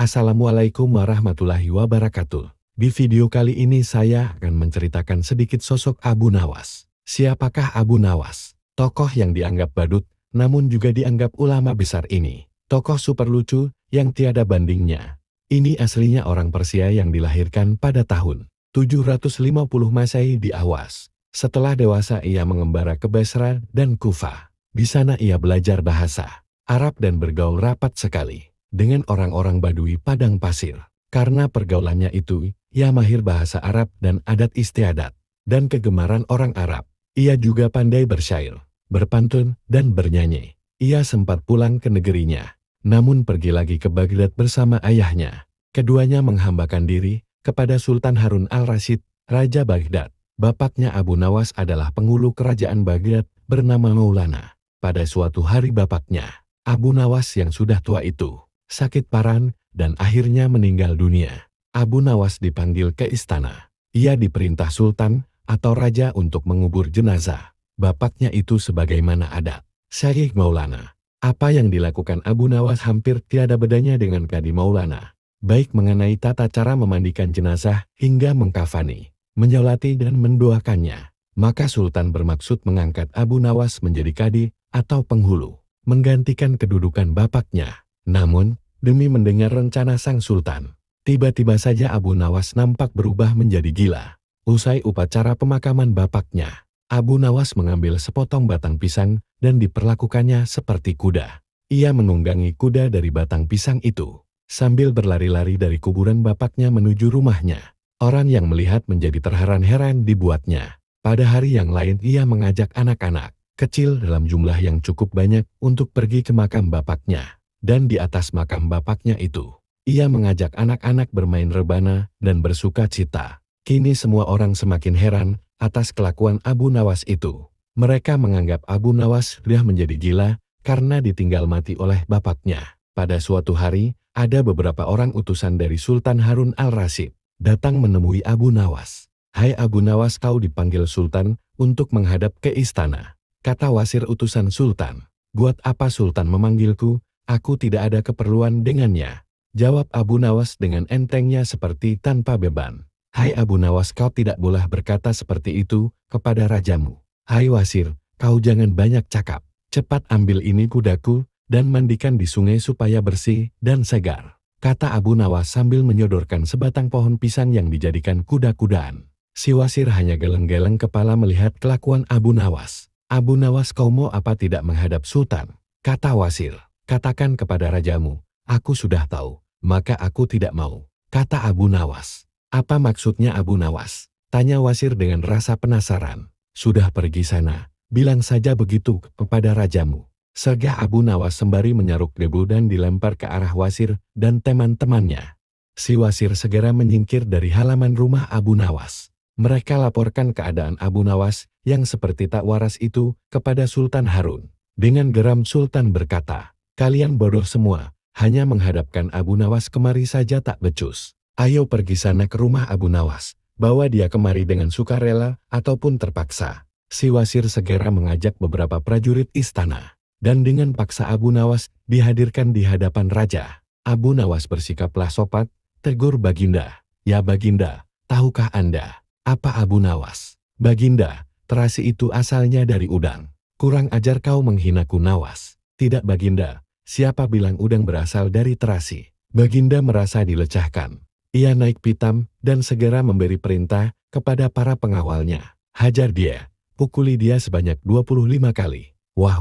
Assalamualaikum warahmatullahi wabarakatuh. Di video kali ini saya akan menceritakan sedikit sosok Abu Nawas. Siapakah Abu Nawas? Tokoh yang dianggap badut, namun juga dianggap ulama besar ini. Tokoh super lucu yang tiada bandingnya. Ini aslinya orang Persia yang dilahirkan pada tahun 750 Masehi di Awas. Setelah dewasa ia mengembara ke Basra dan Kufah. Di sana ia belajar bahasa Arab dan bergaul rapat sekali dengan orang-orang Badui padang pasir. Karena pergaulannya itu, ia mahir bahasa Arab dan adat istiadat, dan kegemaran orang Arab. Ia juga pandai bersyair, berpantun, dan bernyanyi. Ia sempat pulang ke negerinya, namun pergi lagi ke Baghdad bersama ayahnya. Keduanya menghambakan diri kepada Sultan Harun al-Rasyid, Raja Baghdad. Bapaknya Abu Nawas adalah penghulu kerajaan Baghdad bernama Maulana. Pada suatu hari bapaknya, Abu Nawas yang sudah tua itu, sakit parah dan akhirnya meninggal dunia. Abu Nawas dipanggil ke istana. Ia diperintah sultan atau raja untuk mengubur jenazah bapaknya itu sebagaimana adat Syekh Maulana. Apa yang dilakukan Abu Nawas hampir tiada bedanya dengan Kadi Maulana, baik mengenai tata cara memandikan jenazah hingga mengkafani, menyolati dan mendoakannya. Maka sultan bermaksud mengangkat Abu Nawas menjadi kadi atau penghulu, menggantikan kedudukan bapaknya. Namun, demi mendengar rencana sang sultan, tiba-tiba saja Abu Nawas nampak berubah menjadi gila. Usai upacara pemakaman bapaknya, Abu Nawas mengambil sepotong batang pisang dan diperlakukannya seperti kuda. Ia menunggangi kuda dari batang pisang itu, sambil berlari-lari dari kuburan bapaknya menuju rumahnya. Orang yang melihat menjadi terheran-heran dibuatnya. Pada hari yang lain ia mengajak anak-anak kecil dalam jumlah yang cukup banyak untuk pergi ke makam bapaknya. Dan di atas makam bapaknya itu, ia mengajak anak-anak bermain rebana dan bersuka cita. Kini semua orang semakin heran atas kelakuan Abu Nawas itu. Mereka menganggap Abu Nawas sudah menjadi gila karena ditinggal mati oleh bapaknya. Pada suatu hari, ada beberapa orang utusan dari Sultan Harun al-Rasyid datang menemui Abu Nawas. "Hai Abu Nawas, kau dipanggil Sultan untuk menghadap ke istana," kata wasir utusan Sultan. "Buat apa Sultan memanggilku? Aku tidak ada keperluan dengannya," jawab Abu Nawas dengan entengnya seperti tanpa beban. "Hai Abu Nawas, kau tidak boleh berkata seperti itu kepada rajamu. Hai wasir, kau jangan banyak cakap. Cepat ambil ini kudaku dan mandikan di sungai supaya bersih dan segar," kata Abu Nawas sambil menyodorkan sebatang pohon pisang yang dijadikan kuda-kudaan. Si wasir hanya geleng-geleng kepala melihat kelakuan Abu Nawas. "Abu Nawas, kau mau apa tidak menghadap Sultan?" kata wasir. "Katakan kepada rajamu, aku sudah tahu, maka aku tidak mau," kata Abu Nawas. "Apa maksudnya Abu Nawas?" tanya wasir dengan rasa penasaran. "Sudah pergi sana, bilang saja begitu kepada rajamu," segah Abu Nawas sembari menyaruk debu dan dilempar ke arah wasir dan teman-temannya. Si wasir segera menyingkir dari halaman rumah Abu Nawas. Mereka laporkan keadaan Abu Nawas yang seperti tak waras itu kepada Sultan Harun. Dengan geram Sultan berkata, "Kalian bodoh semua, hanya menghadapkan Abu Nawas kemari saja tak becus. Ayo pergi sana ke rumah Abu Nawas, bawa dia kemari dengan sukarela ataupun terpaksa." Si wasir segera mengajak beberapa prajurit istana, dan dengan paksa Abu Nawas dihadirkan di hadapan raja. Abu Nawas bersikaplah sopan, tegur Baginda. "Ya Baginda, tahukah Anda apa Abu Nawas?" "Baginda, terasi itu asalnya dari udang. Kurang ajar kau menghinaku Nawas." "Tidak Baginda, siapa bilang udang berasal dari terasi?" Baginda merasa dilecehkan. Ia naik pitam dan segera memberi perintah kepada para pengawalnya. "Hajar dia, pukuli dia sebanyak 25 kali. Wah,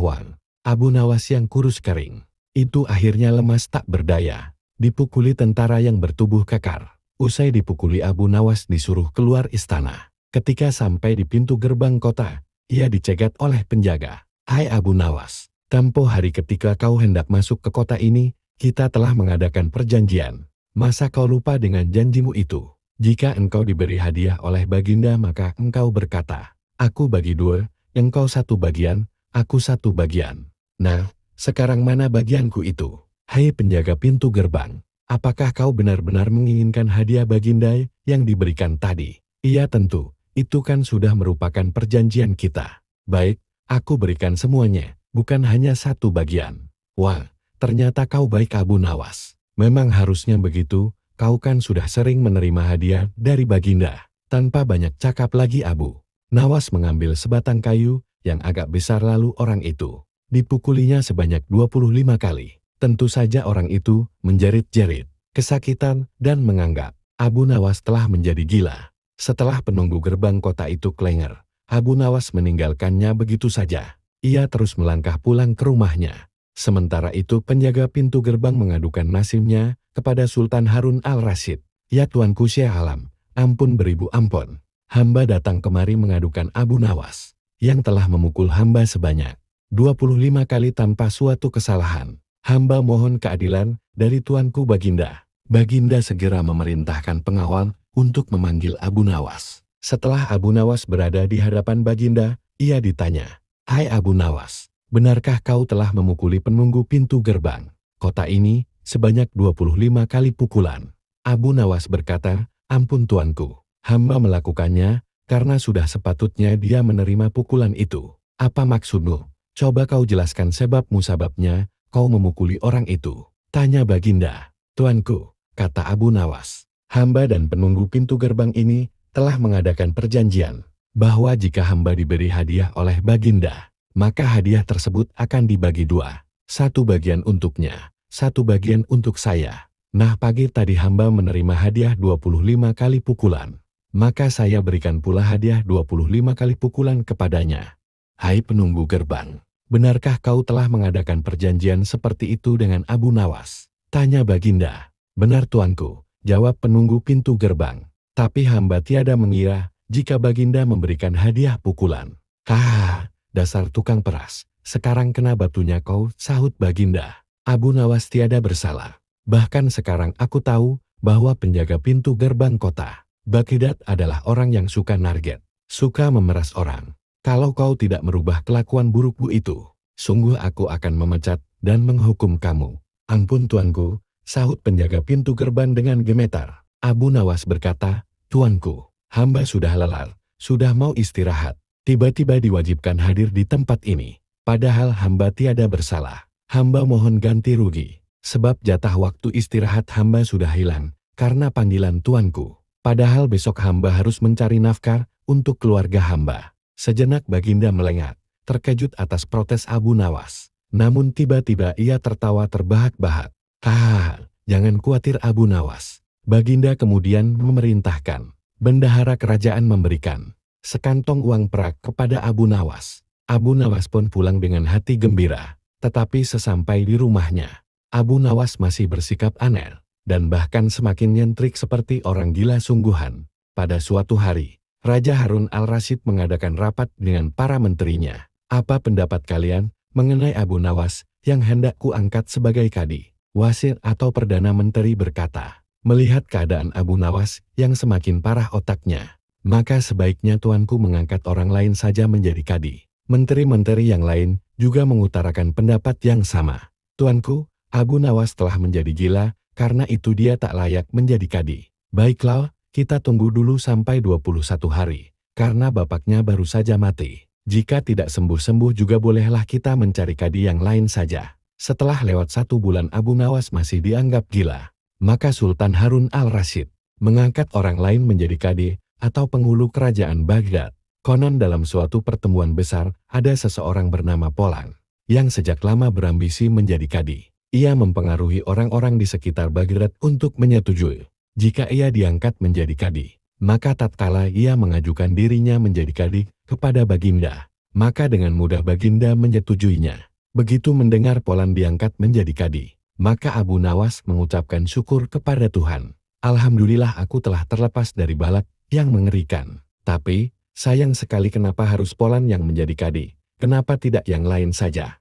Abu Nawas yang kurus kering itu akhirnya lemas tak berdaya. Dipukuli tentara yang bertubuh kekar. Usai dipukuli, Abu Nawas disuruh keluar istana. Ketika sampai di pintu gerbang kota, ia dicegat oleh penjaga. "Hai Abu Nawas, tempo hari ketika kau hendak masuk ke kota ini, kita telah mengadakan perjanjian. Masa kau lupa dengan janjimu itu? Jika engkau diberi hadiah oleh Baginda, maka engkau berkata, 'Aku bagi dua, engkau satu bagian, aku satu bagian.' Nah, sekarang mana bagianku itu? Hai penjaga pintu gerbang, apakah kau benar-benar menginginkan hadiah Baginda yang diberikan tadi?" "Iya tentu, itu kan sudah merupakan perjanjian kita." "Baik, aku berikan semuanya, bukan hanya satu bagian." "Wah, ternyata kau baik Abu Nawas. Memang harusnya begitu, kau kan sudah sering menerima hadiah dari Baginda. Tanpa banyak cakap lagi Abu Nawas mengambil sebatang kayu yang agak besar lalu orang itu dipukulinya sebanyak 25 kali. Tentu saja orang itu menjerit-jerit, kesakitan dan menganggap Abu Nawas telah menjadi gila. Setelah penunggu gerbang kota itu klenger, Abu Nawas meninggalkannya begitu saja. Ia terus melangkah pulang ke rumahnya. Sementara itu penjaga pintu gerbang mengadukan nasibnya kepada Sultan Harun al-Rasyid. Ya Tuanku Syekh Alam, ampun beribu ampun. Hamba datang kemari mengadukan Abu Nawas yang telah memukul hamba sebanyak 25 kali tanpa suatu kesalahan. Hamba mohon keadilan dari Tuanku Baginda. Baginda segera memerintahkan pengawal untuk memanggil Abu Nawas. Setelah Abu Nawas berada di hadapan Baginda, ia ditanya, "Hai Abu Nawas, benarkah kau telah memukuli penunggu pintu gerbang kota ini sebanyak 25 kali pukulan?" Abu Nawas berkata, "Ampun Tuanku, hamba melakukannya karena sudah sepatutnya dia menerima pukulan itu." "Apa maksudmu? Coba kau jelaskan sebab musababnya kau memukuli orang itu," tanya Baginda. "Tuanku," kata Abu Nawas, "hamba dan penunggu pintu gerbang ini telah mengadakan perjanjian bahwa jika hamba diberi hadiah oleh Baginda, maka hadiah tersebut akan dibagi dua. Satu bagian untuknya, satu bagian untuk saya. Nah pagi tadi hamba menerima hadiah 25 kali pukulan. Maka saya berikan pula hadiah 25 kali pukulan kepadanya." "Hai penunggu gerbang, benarkah kau telah mengadakan perjanjian seperti itu dengan Abu Nawas?" tanya Baginda. "Benar Tuanku," jawab penunggu pintu gerbang. "Tapi hamba tiada mengira jika Baginda memberikan hadiah pukulan." "Hah, dasar tukang peras, sekarang kena batunya kau," sahut Baginda. "Abu Nawas tiada bersalah. Bahkan sekarang aku tahu bahwa penjaga pintu gerbang kota Baghdad adalah orang yang suka narget, suka memeras orang. Kalau kau tidak merubah kelakuan burukmu itu, sungguh aku akan memecat dan menghukum kamu." "Ampun Tuanku," sahut penjaga pintu gerbang dengan gemetar. Abu Nawas berkata, "Tuanku, hamba sudah lelah, sudah mau istirahat. Tiba-tiba diwajibkan hadir di tempat ini. Padahal hamba tiada bersalah. Hamba mohon ganti rugi, sebab jatah waktu istirahat hamba sudah hilang karena panggilan Tuanku. Padahal besok hamba harus mencari nafkah untuk keluarga hamba." Sejenak Baginda melengak, terkejut atas protes Abu Nawas. Namun tiba-tiba ia tertawa terbahak-bahak. "Ah, jangan khawatir Abu Nawas." Baginda kemudian memerintahkan bendahara kerajaan memberikan sekantong uang perak kepada Abu Nawas. Abu Nawas pun pulang dengan hati gembira. Tetapi sesampai di rumahnya, Abu Nawas masih bersikap aneh dan bahkan semakin nyentrik seperti orang gila sungguhan. Pada suatu hari, Raja Harun al-Rasyid mengadakan rapat dengan para menterinya. "Apa pendapat kalian mengenai Abu Nawas yang hendak kuangkat sebagai kadi, wazir atau perdana menteri?" berkata, "Melihat keadaan Abu Nawas yang semakin parah otaknya, maka sebaiknya Tuanku mengangkat orang lain saja menjadi kadi." Menteri-menteri yang lain juga mengutarakan pendapat yang sama. "Tuanku, Abu Nawas telah menjadi gila, karena itu dia tak layak menjadi kadi." "Baiklah, kita tunggu dulu sampai 21 hari, karena bapaknya baru saja mati. Jika tidak sembuh-sembuh juga bolehlah kita mencari kadi yang lain saja." Setelah lewat 1 bulan Abu Nawas masih dianggap gila, maka Sultan Harun al-Rasyid mengangkat orang lain menjadi kadi atau penghulu kerajaan Baghdad. Konon dalam suatu pertemuan besar ada seseorang bernama Polan yang sejak lama berambisi menjadi kadi. Ia mempengaruhi orang-orang di sekitar Baghdad untuk menyetujui jika ia diangkat menjadi kadi. Maka tatkala ia mengajukan dirinya menjadi kadi kepada Baginda, maka dengan mudah Baginda menyetujuinya. Begitu mendengar Polan diangkat menjadi kadi, maka Abu Nawas mengucapkan syukur kepada Tuhan. "Alhamdulillah aku telah terlepas dari balak yang mengerikan. Tapi, sayang sekali kenapa harus Polan yang menjadi kadi? Kenapa tidak yang lain saja?"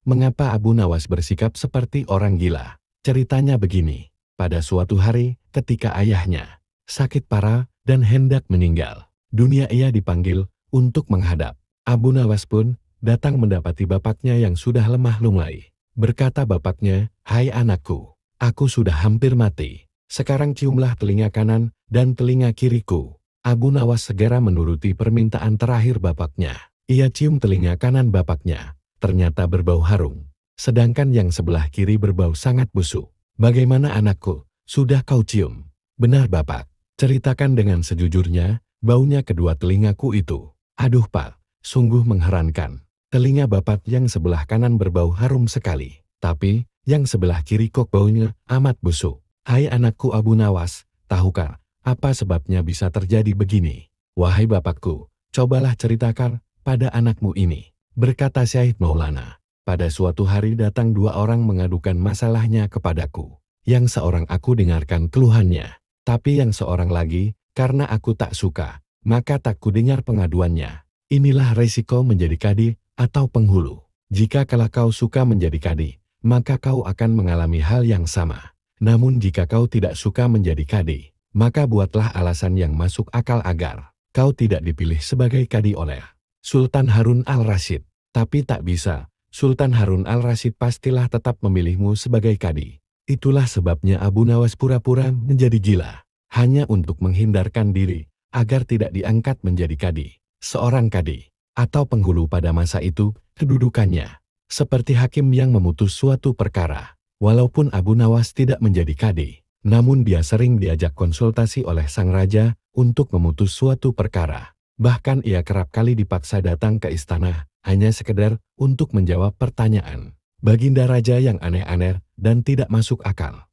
Mengapa Abu Nawas bersikap seperti orang gila? Ceritanya begini. Pada suatu hari, ketika ayahnya sakit parah dan hendak meninggal dunia, ia dipanggil untuk menghadap. Abu Nawas pun datang mendapati bapaknya yang sudah lemah lumai. Berkata bapaknya, "Hai anakku, aku sudah hampir mati. Sekarang ciumlah telinga kanan dan telinga kiriku." Abu Nawas segera menuruti permintaan terakhir bapaknya. Ia cium telinga kanan bapaknya. Ternyata berbau harum. sedangkan yang sebelah kiri berbau sangat busuk. Bagaimana anakku? Sudah kau cium? Benar Bapak. Ceritakan dengan sejujurnya, baunya kedua telingaku itu. Aduh Pak, sungguh mengherankan. Telinga Bapak yang sebelah kanan berbau harum sekali, tapi yang sebelah kiri kok baunya amat busuk. Hai anakku Abu Nawas, tahukah apa sebabnya bisa terjadi begini? Wahai Bapakku, cobalah ceritakan pada anakmu ini. Berkata Syahid Maulana. Pada suatu hari datang dua orang mengadukan masalahnya kepadaku. Yang seorang aku dengarkan keluhannya, tapi yang seorang lagi, karena aku tak suka, maka tak kudengar pengaduannya. Inilah resiko menjadi kadi atau penghulu. Jika kalau kau suka menjadi kadi, maka kau akan mengalami hal yang sama. Namun jika kau tidak suka menjadi kadi, maka buatlah alasan yang masuk akal agar kau tidak dipilih sebagai kadi oleh Sultan Harun al-Rasyid. Tapi tak bisa. Sultan Harun al-Rasyid pastilah tetap memilihmu sebagai kadi. Itulah sebabnya Abu Nawas pura-pura menjadi gila, hanya untuk menghindarkan diri, agar tidak diangkat menjadi kadi. Seorang kadi, atau penghulu pada masa itu, kedudukannya seperti hakim yang memutus suatu perkara. Walaupun Abu Nawas tidak menjadi kadi, namun dia sering diajak konsultasi oleh sang raja untuk memutus suatu perkara. Bahkan ia kerap kali dipaksa datang ke istana, hanya sekedar untuk menjawab pertanyaan baginda raja yang aneh-aneh dan tidak masuk akal.